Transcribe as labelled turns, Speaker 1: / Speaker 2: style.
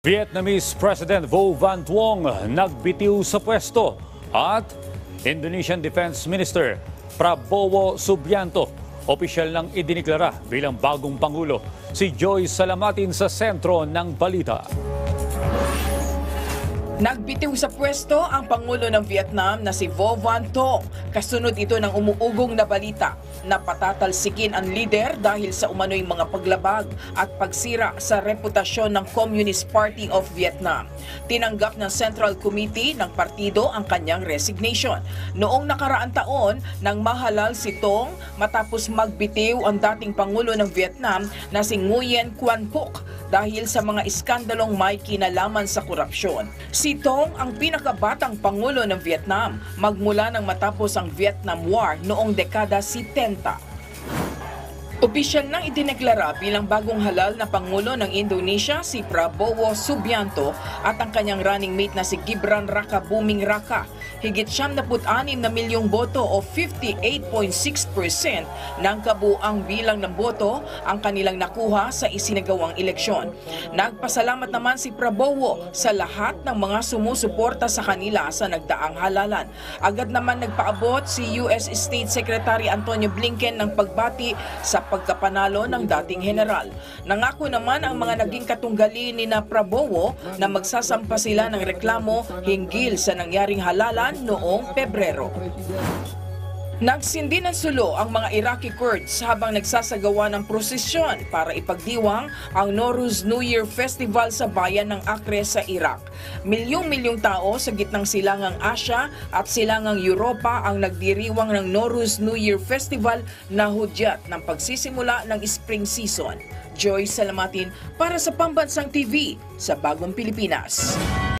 Speaker 1: Vietnamese President Vo Van Thuong nagbitiw sa pwesto at Indonesian Defense Minister Prabowo Subianto opisyal nang idiniklara bilang bagong Pangulo. Si Joy Salamatin sa sentro ng balita.
Speaker 2: Nagbitiw sa pwesto ang Pangulo ng Vietnam na si Vo Van Thuong. Kasunod ito ng umuugong na balita na patatalsikin ang lider dahil sa umano'y mga paglabag at pagsira sa reputasyon ng Communist Party of Vietnam. Tinanggap ng Central Committee ng partido ang kanyang resignation. Noong nakaraang taon, nang mahalal si Thuong matapos magbitiw ang dating Pangulo ng Vietnam na si Nguyen Quan Phuc dahil sa mga iskandalong may kinalaman sa korupsyon. Si Thuong ang pinakabatang Pangulo ng Vietnam magmula nang matapos ang Vietnam War noong dekada 70. Opisyal nang idineklara bilang bagong halal na Pangulo ng Indonesia si Prabowo Subianto at ang kanyang running mate na si Gibran Rakabuming Raka. Higit 76 na milyong boto o 58.6% ng kabuang bilang ng boto ang kanilang nakuha sa isinagawang eleksyon. Nagpasalamat naman si Prabowo sa lahat ng mga sumusuporta sa kanila sa nagdaang halalan. Agad naman nagpaabot si US State Secretary Antonio Blinken ng pagbati sa pagkapanalo ng dating general. Nangako naman ang mga naging katunggali ni na Prabowo na magsasampa sila ng reklamo hinggil sa nangyaring halalan noong Pebrero. Nagsindi ng sulo ang mga Iraqi Kurds habang nagsasagawa ng prosesyon para ipagdiwang ang Nowruz New Year Festival sa bayan ng Acre sa Iraq. Milyong-milyong tao sa gitnang silangang Asya at silangang Europa ang nagdiriwang ng Nowruz New Year Festival na hudyat ng pagsisimula ng spring season. Joy Salamatin para sa Pambansang TV sa Bagong Pilipinas.